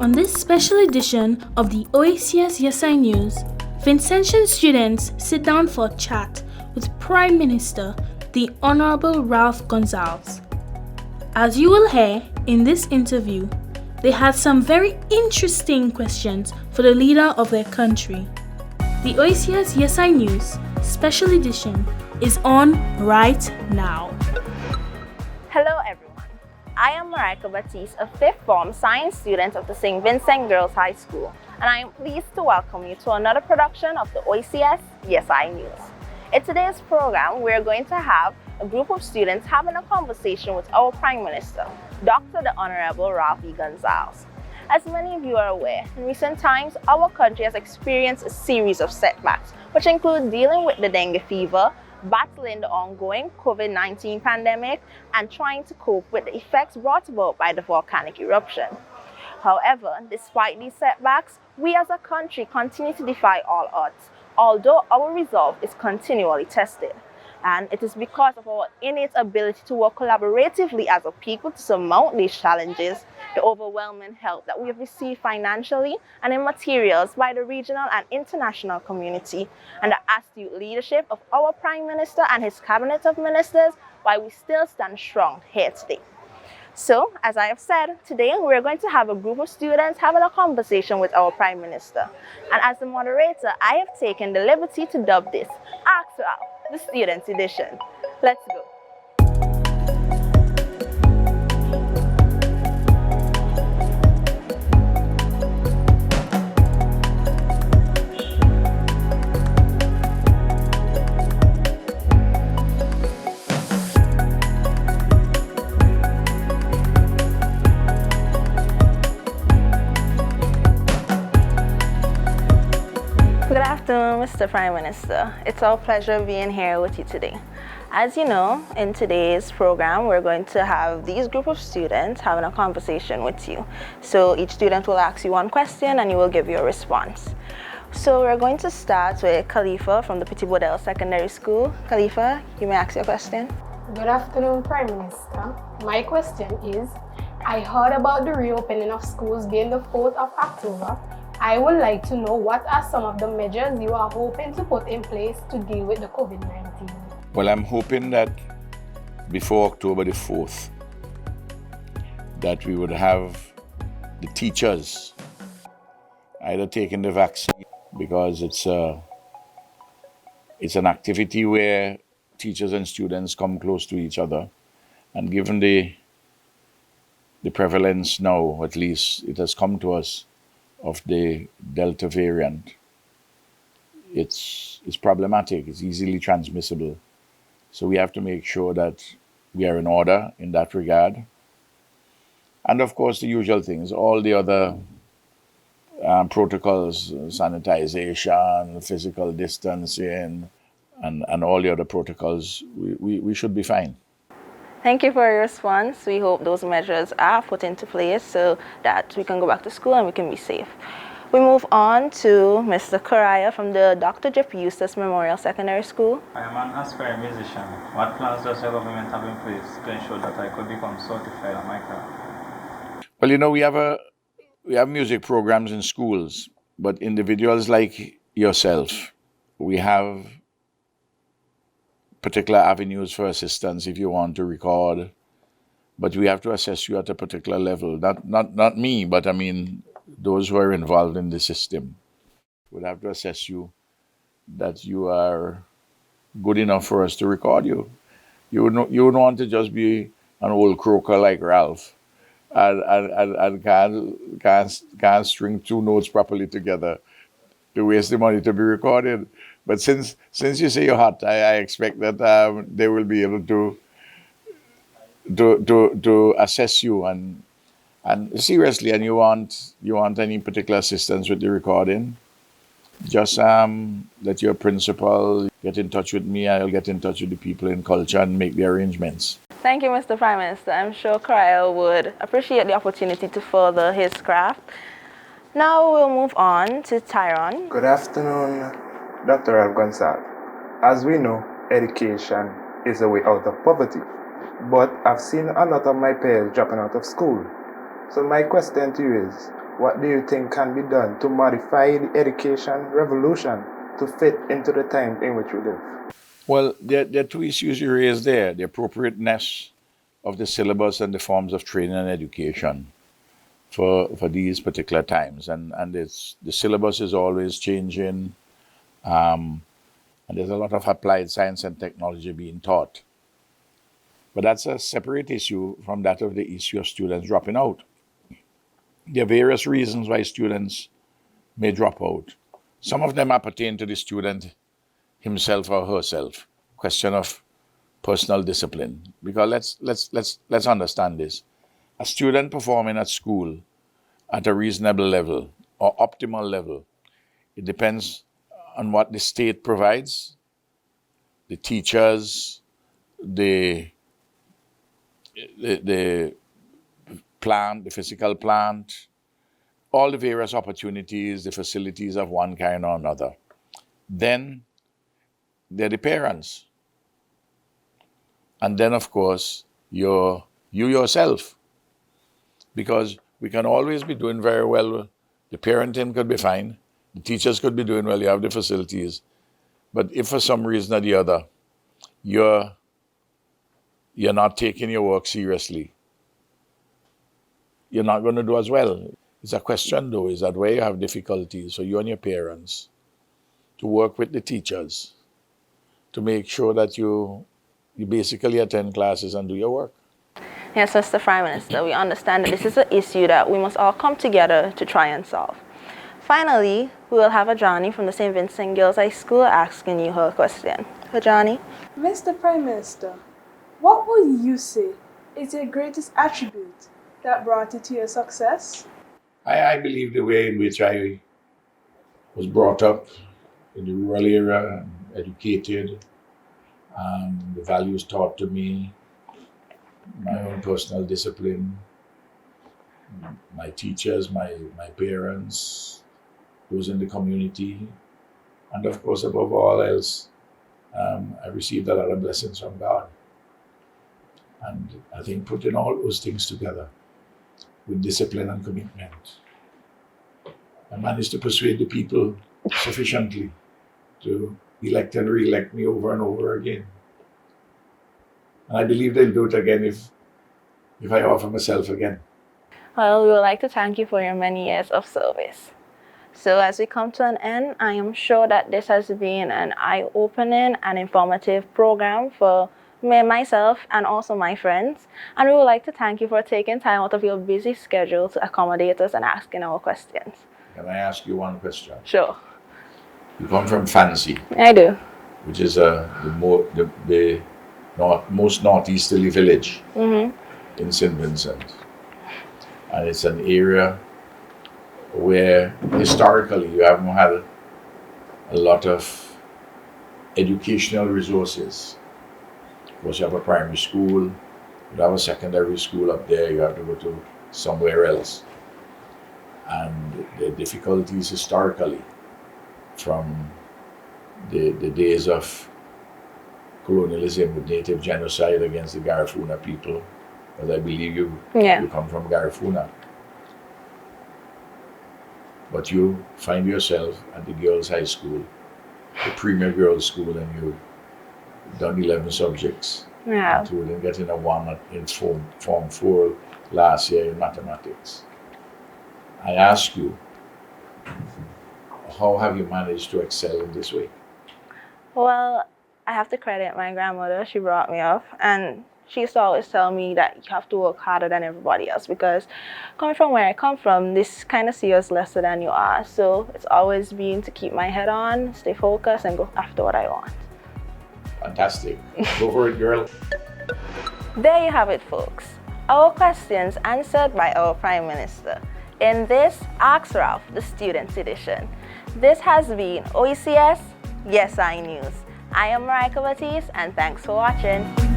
On this special edition of the OECS Yes I News, Vincentian students sit down for a chat with Prime Minister, the Honorable Ralph Gonsalves. As you will hear in this interview, they had some very interesting questions for the leader of their country. The OECS Yes I News special edition is on right now. Hello everyone. I am Marika Batiste, a 5th form science student of the St. Vincent Girls High School, and I am pleased to welcome you to another production of the OECS Yes I News. In today's program, we are going to have a group of students having a conversation with our Prime Minister, Dr. the Honorable Ralph Gonsalves. As many of you are aware, in recent times, our country has experienced a series of setbacks, which include dealing with the dengue fever, battling the ongoing COVID-19 pandemic, and trying to cope with the effects brought about by the volcanic eruption. However, despite these setbacks, we as a country continue to defy all odds, although our resolve is continually tested. And it is because of our innate ability to work collaboratively as a people to surmount these challenges, the overwhelming help that we have received financially and in materials by the regional and international community, and the astute leadership of our Prime Minister and his cabinet of ministers, why we still stand strong here today. So, as I have said, today we are going to have a group of students having a conversation with our Prime Minister. And as the moderator, I have taken the liberty to dub this Ask Ralph, the Students' Edition. Let's go. Good afternoon, Mr. Prime Minister. It's our pleasure being here with you today. As you know, in today's program, we're going to have these group of students having a conversation with you. So each student will ask you one question and you will give your response. So we're going to start with Khalifa from the Petit Bodel Secondary School. Khalifa, you may ask your question. Good afternoon, Prime Minister. My question is, I heard about the reopening of schools being the 4th of October. I would like to know what are some of the measures you are hoping to put in place to deal with the COVID-19? Well, I'm hoping that before October the 4th, that we would have the teachers either taking the vaccine, because it's an activity where teachers and students come close to each other. And given the prevalence now, at least it has come to us, of the Delta variant, it's problematic, it's easily transmissible. So we have to make sure that we are in order in that regard. And of course, the usual things, all the other protocols, sanitization, physical distancing, and all the other protocols, we should be fine. Thank you for your response. We hope those measures are put into place so that we can go back to school and we can be safe. We move on to Mr. Koraya from the Dr. Jeff Eustace Memorial Secondary School. I am an aspiring musician. What plans does the government have in place to ensure that I could become certified on my craft? Well, you know, we have music programs in schools, but individuals like yourself, we have particular avenues for assistance if you want to record, but we have to assess you at a particular level. Not me, but I mean those who are involved in the system would have to assess you that you are good enough for us to record you. You would want to just be an old croaker like Ralph and can't string 2 notes properly together to waste the money to be recorded. But since you say you're hot, I expect that they will be able to assess you and seriously. And you want any particular assistance with the recording, just let your principal get in touch with me. I'll get in touch with the people in culture and make the arrangements. Thank you, Mr. Prime Minister. I'm sure Koraya would appreciate the opportunity to further his craft. Now we'll move on to Tyrone. Good afternoon, Dr. Ralph Gonsalves. As we know, education is a way out of poverty, but I've seen a lot of my peers dropping out of school. So my question to you is, what do you think can be done to modify the education revolution to fit into the time in which we live? Well, there are two issues you raised there: the appropriateness of the syllabus and the forms of training and education for these particular times. And the syllabus is always changing, and there's a lot of applied science and technology being taught. But that's a separate issue from that of the issue of students dropping out. There are various reasons why students may drop out. Some of them appertain to the student himself or herself. Question of personal discipline. Because let's understand this. A student performing at school at a reasonable level or optimal level, it depends on what the state provides, the teachers, the plant, the physical plant, all the various opportunities, the facilities of one kind or another. Then they're the parents. And then, of course, you yourself. Because we can always be doing very well. The parenting could be fine. The teachers could be doing well. You have the facilities. But if for some reason or the other, you're not taking your work seriously, you're not going to do as well. It's a question, though, is that where you have difficulties, so you and your parents, to work with the teachers to make sure that you basically attend classes and do your work. Yes, Mr. Prime Minister, we understand that this is an issue that we must all come together to try and solve. Finally, we will have Ajani from the St. Vincent Girls High School asking you her question. Ajani? Mr. Prime Minister, what would you say is your greatest attribute that brought you to your success? I believe the way in which I was brought up in the rural area, educated, the values taught to me, my own personal discipline, my teachers, my parents, those in the community, and of course, above all else, I received a lot of blessings from God. And I think putting all those things together with discipline and commitment, I managed to persuade the people sufficiently to elect and re-elect me over and over again. And I believe they'll do it again if I offer myself again. Well, we would like to thank you for your many years of service. So as we come to an end, I am sure that this has been an eye-opening and informative program for me, myself, and also my friends. And we would like to thank you for taking time out of your busy schedule to accommodate us and asking our questions. Can I ask you one question? Sure. You come from Fancy. I do. Which is the most northeasterly village in St. Vincent. And it's an area where historically you haven't had a lot of educational resources. Of course, you have a primary school, you have a secondary school up there, you have to go to somewhere else. And the difficulties historically from the days of colonialism with native genocide against the Garifuna people, because I believe you come from Garifuna. But you find yourself at the girls' high school, the premier girls' school, and you've done 11 subjects. Yeah. Including getting a 1 in Form 4 last year in mathematics. I ask you, how have you managed to excel in this way? Well, I have to credit my grandmother. She brought me up, and she used to always tell me that you have to work harder than everybody else, because coming from where I come from, this kind of see us lesser than you are. So it's always been to keep my head on, stay focused, and go after what I want. Fantastic. Go for it, girl. There you have it, folks. Our questions answered by our Prime Minister in this Ask Ralph, the Students Edition. This has been OECS Yes I News. I am Mariah Baptiste, and thanks for watching.